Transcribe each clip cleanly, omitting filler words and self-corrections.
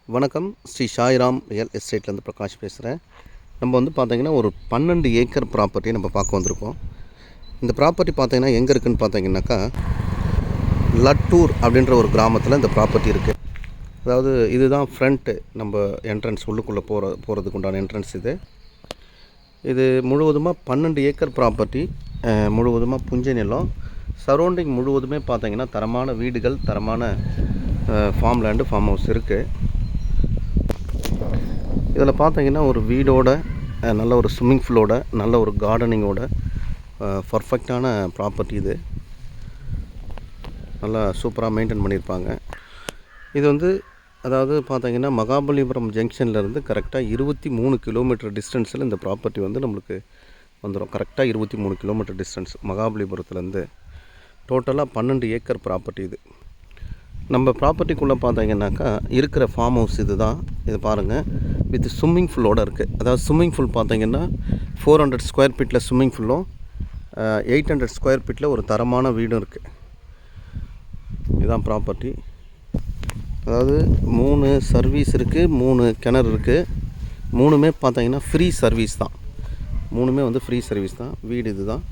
வணக்கம். ஸ்ரீ சாய்ராம் ரியல் எஸ்டேட்லேருந்து பிரகாஷ் பேசுகிறேன். நம்ம வந்து பார்த்திங்கன்னா ஒரு 12 ஏக்கர் ப்ராப்பர்ட்டி நம்ம பார்க்க வந்திருக்கோம். இந்த ப்ராப்பர்ட்டி பார்த்திங்கன்னா எங்கே இருக்குதுன்னு பார்த்தீங்கன்னாக்கா லட்டூர் அப்படின்ற ஒரு கிராமத்தில் இந்த ப்ராப்பர்ட்டி இருக்குது. அதாவது இதுதான் ஃப்ரண்ட்டு நம்ம என்ட்ரன்ஸ் உள்ளுக்குள்ளே போகிறதுக்கு உண்டான என்ட்ரன்ஸ் இது முழுவதுமாக 12 ஏக்கர் ப்ராப்பர்ட்டி, முழுவதுமாக புஞ்சை நிலம். சரௌண்டிங் முழுவதுமே பார்த்திங்கன்னா தரமான வீடுகள், தரமான ஃபார்ம் லேண்டு, ஃபார்ம் ஹவுஸ் இருக்குது. இதில் பார்த்தீங்கன்னா ஒரு வீடோட, நல்ல ஒரு ஸ்விம்மிங் பூலோட, நல்ல ஒரு கார்டனிங்கோட பர்ஃபெக்டான ப்ராப்பர்ட்டி இது. நல்லா சூப்பராக மெயின்டைன் பண்ணியிருப்பாங்க. இது வந்து அதாவது பார்த்தீங்கன்னா மகாபலிபுரம் ஜங்ஷன்லேருந்து கரெக்டாக 23 கிலோமீட்டர் டிஸ்டன்ஸில் இந்த ப்ராப்பர்ட்டி வந்து நம்மளுக்கு வந்துடும். கரெக்டாக 23 கிலோமீட்டர் டிஸ்டன்ஸ் மகாபலிபுரத்துலேருந்து. டோட்டலாக 12 ஏக்கர் ப்ராப்பர்ட்டி இது. நம்ம ப்ராப்பர்ட்டிக்குள்ளே பார்த்தீங்கன்னாக்கா இருக்கிற ஃபார்ம் ஹவுஸ் இது தான். இது பாருங்கள், வித் ஸ்விம்மிங் பூலோடு இருக்குது. அதாவது ஸ்விம்மிங் பூல் பார்த்தீங்கன்னா 400 ஸ்கொயர் ஃபீட்டில் ஸ்விம்மிங் பூலும், 800 ஸ்கொயர் ஃபீட்டில் ஒரு தரமான வீடும் இருக்குது. இதுதான் ப்ராப்பர்ட்டி. அதாவது 3 சர்வீஸ் இருக்குது, 3 கிணறு இருக்குது. 3மே பார்த்தீங்கன்னா ஃப்ரீ சர்வீஸ் தான். 3மே வந்து ஃப்ரீ சர்வீஸ் தான். வீடு இது தான்.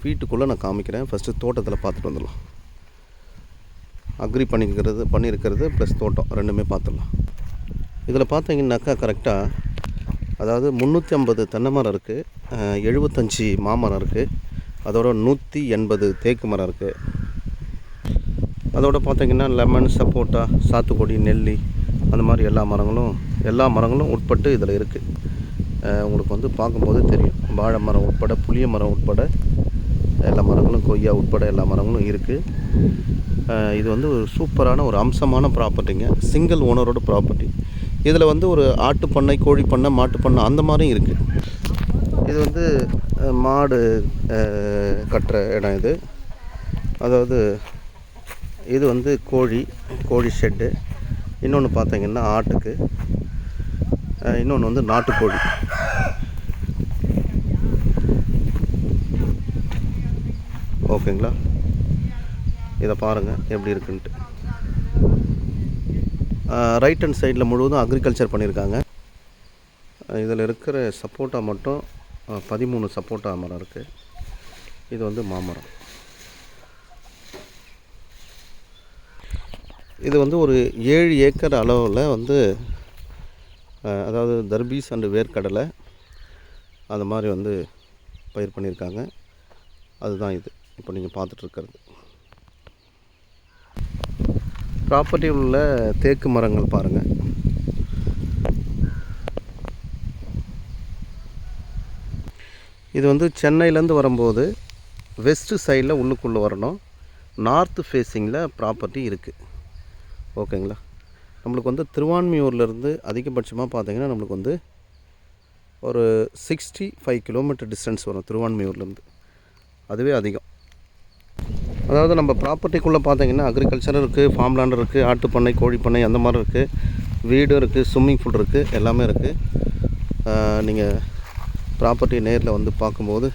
வீட்டுக்குள்ளே நான் காமிக்கிறேன். ஃபஸ்ட்டு தோட்டத்தில் பார்த்துட்டு வந்துடலாம். அக்ரி பண்ணியிருக்கிறது ப்ளஸ் தோட்டம் ரெண்டுமே பார்த்துடலாம். இதில் பார்த்தீங்கன்னாக்கா கரெக்டாக அதாவது 350 தென்னை மரம் இருக்குது, 75 மாமரம் இருக்குது, அதோட 180 தேக்கு மரம் இருக்குது. அதோடு பார்த்திங்கன்னா லெமன், சப்போட்டா, சாத்துக்குடி, நெல்லி, அந்த மாதிரி எல்லா மரங்களும் உட்பட்டு இதில் இருக்குது. உங்களுக்கு வந்து பார்க்கும்போது தெரியும். வாழை மரம் உட்பட, புளிய மரம் உட்பட எல்லா மரங்களும், கொய்யா உட்பட எல்லா மரங்களும் இருக்குது. இது வந்து ஒரு சூப்பரான ஒரு அம்சமான ப்ராப்பர்ட்டிங்க. சிங்கிள் ஓனரோட ப்ராப்பர்ட்டி. இதில் வந்து ஒரு ஆட்டு பண்ணை, கோழி பண்ணை, மாட்டு பண்ணை அந்த மாதிரியும் இருக்குது. இது வந்து மாடு கட்டுற இடம் இது. அதாவது இது வந்து கோழி ஷெட்டு. இன்னொன்று பார்த்தீங்கன்னா ஆட்டுக்கு, இன்னொன்று வந்து நாட்டுக்கோழி. ஓகேங்களா? இதை பாருங்கள் எப்படி இருக்குன்ட்டு. ரைட் ஹேண்ட் சைடில் முழுவதும் அக்ரிகல்ச்சர் பண்ணியிருக்காங்க. இதில் இருக்கிற சப்போட்டா மட்டும் 13 சப்போட்டா மரம் இருக்குது. இது வந்து மாமரம். இது வந்து ஒரு 7 ஏக்கர் அளவில் வந்து அதாவது தர்பீஸ் அண்டு வேர்க்கடலை அந்த மாதிரி வந்து பயிர் பண்ணியிருக்காங்க. அதுதான் இது இப்போ நீங்கள் பார்த்துட்ருக்கிறது. ப்ராப்பர்ட்டியில் உள்ள தேக்கு மரங்கள் பாருங்கள். இது வந்து சென்னையிலேருந்து வரும்போது வெஸ்ட்டு சைடில் உள்ளுக்குள்ளே வரணும். நார்த்து ஃபேஸிங்கில் ப்ராப்பர்ட்டி இருக்குது. ஓகேங்களா? நம்மளுக்கு வந்து திருவான்மியூர்லேருந்து அதிகபட்சமாக பார்த்திங்கன்னா நம்மளுக்கு வந்து ஒரு 65 கிலோமீட்டர் டிஸ்டன்ஸ் வரும் திருவான்மியூர்லேருந்து. அதுவே அதிகம். அதாவது நம்ம ப்ராப்பர்ட்டிக்குள்ளே பார்த்திங்கன்னா அக்ரிகல்ச்சர் இருக்குது, ஃபார்ம் லேண்ட் இருக்குது, ஆட்டு பண்ணை, கோழி பண்ணை அந்த மாதிரி இருக்குது. வீடும் இருக்குது, ஸ்விம்மிங் பூல் இருக்குது, எல்லாமே இருக்குது. நீங்கள் ப்ராப்பர்ட்டி நேரில் வந்து பார்க்கும்போது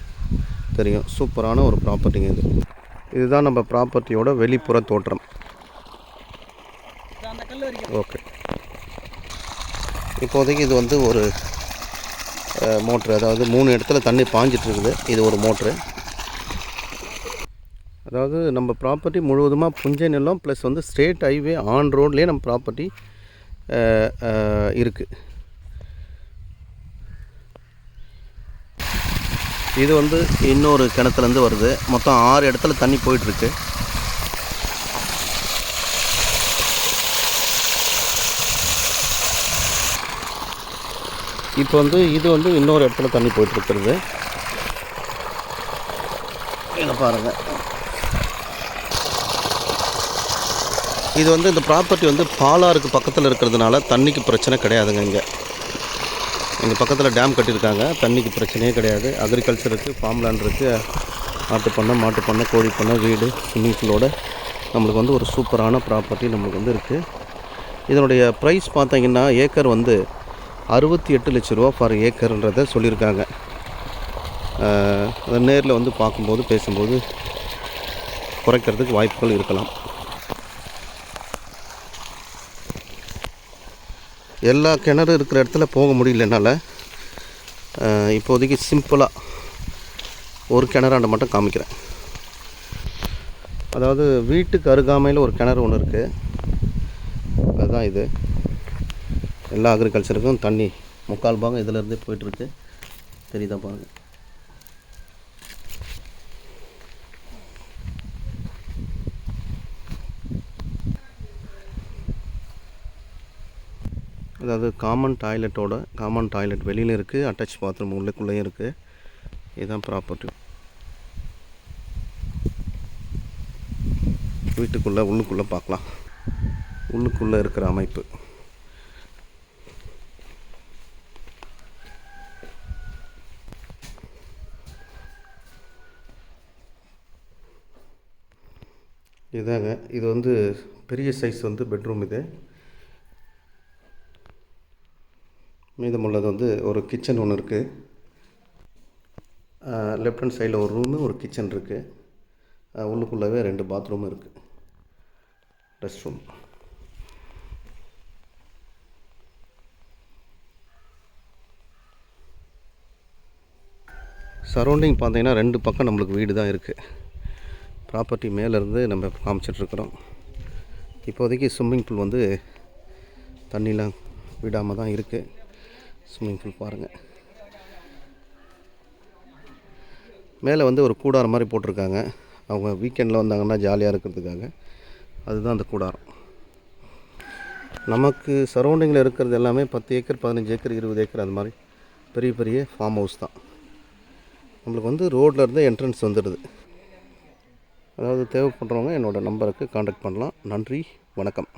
தெரியும். சூப்பரான ஒரு ப்ராப்பர்ட்டிங்க இது. இதுதான் நம்ம ப்ராப்பர்ட்டியோட வெளிப்புற தோற்றம். ஓகே, இப்போதைக்கு இது வந்து ஒரு மோட்ரு. அதாவது 3 இடத்துல தண்ணி பாஞ்சிட்ருக்குது. இது ஒரு மோட்ரு. அதாவது நம்ம ப்ராப்பர்ட்டி முழுவதுமாக புஞ்சை நிலம் ப்ளஸ் வந்து ஸ்ட்ரெயிட் ஹைவே ஆன் ரோட்லேயே நம்ம ப்ராப்பர்ட்டி இருக்குது. இது வந்து இன்னொரு கிணத்துலேருந்து வருது. மொத்தம் 6 இடத்துல தண்ணி போயிட்டுருக்கு. இப்போ வந்து இது வந்து இன்னொரு இடத்துல தண்ணி போயிட்டுருக்கிறது. இதை பாருங்கள். இது வந்து இந்த ப்ராப்பர்ட்டி வந்து பாலாறுக்கு பக்கத்தில் இருக்கிறதுனால தண்ணிக்கு பிரச்சனை கிடையாதுங்க. இங்கே பக்கத்தில் டேம் கட்டியிருக்காங்க. தண்ணிக்கு பிரச்சனையே கிடையாது. அக்ரிகல்ச்சர் இருக்குது, ஃபார்ம் லேண்ட் இருக்குது, ஆட்டு பண்ணை, மாட்டு பண்ணை, கோழி பண்ணை, வீடு, ஸ்விம்மிங் பூலோட நம்மளுக்கு வந்து ஒரு சூப்பரான ப்ராப்பர்ட்டி நம்மளுக்கு வந்து இருக்குது. இதனுடைய ப்ரைஸ் பார்த்தீங்கன்னா ஏக்கர் வந்து 68 லட்ச ரூபா ஃபார் ஏக்கர்ன்றதை சொல்லியிருக்காங்க. நேரில் வந்து பார்க்கும்போது பேசும்போது குறைக்கிறதுக்கு வாய்ப்புகள் இருக்கலாம். எல்லா கிணறு இருக்கிற இடத்துல போக முடியல என்னால். இப்போதைக்கு சிம்பிளாக ஒரு கிணறாண்ட மட்டும் காமிக்கிறேன். அதாவது வீட்டுக்கு அருகாமையில் ஒரு கிணறு ஒன்று இருக்குது. அதுதான் இது. எல்லா அக்ரிகல்ச்சருக்கும் தண்ணி முக்கால் பாகம் இதிலேருந்தே போயிட்டுருக்கு. தெரியுதா பாருங்க. அதாவது காமன் டாய்லெட் வெளியில் இருக்குது, அட்டாச் பாத்ரூம் உள்ளுக்குள்ளேயும் இருக்குது. இதுதான் ப்ராப்பர்ட்டி. உள்ளுக்குள்ளே பார்க்கலாம். உள்ளுக்குள்ளே இருக்கிற அமைப்பு. இதுதாங்க. இது வந்து பெரிய சைஸ் வந்து பெட்ரூம். இது மீதமுள்ளது வந்து ஒரு கிச்சன் ஒன்று இருக்குது. லெஃப்ட் ஹேண்ட் சைடில் ஒரு ரூமு, ஒரு கிச்சன் இருக்குது. உள்ளுக்குள்ளவே 2 பாத்ரூம் இருக்குது, ரெஸ்ட் ரூம். சரௌண்டிங் பார்த்தீங்கன்னா 2 பக்கம் நம்மளுக்கு வீடு தான் இருக்குது. ப்ராப்பர்ட்டி மேலேருந்து நம்ம காமிச்சிட்ருக்குறோம். இப்போதைக்கு ஸ்விம்மிங் பூல் வந்து தண்ணிலாம் விடாமல் தான் இருக்குது. ஸ்விம்மிங் பூல் பாருங்கள். மேலே வந்து ஒரு கூடாரம் மாதிரி போட்டிருக்காங்க. அவங்க வீக்கெண்டில் வந்தாங்கன்னா ஜாலியாக இருக்கிறதுக்காக. அதுதான் அந்த கூடாரம். நமக்கு சரௌண்டிங்கில் இருக்கிறது எல்லாமே 10 ஏக்கர், 15 ஏக்கர், 20 ஏக்கர் அது மாதிரி பெரிய பெரிய ஃபார்ம் ஹவுஸ் தான். நம்மளுக்கு வந்து ரோட்டில் இருந்து என்ட்ரன்ஸ் வந்துடுது. அதாவது தேவைப்படுறவங்க என்னோடய நம்பருக்கு கான்டாக்ட் பண்ணலாம். நன்றி, வணக்கம்.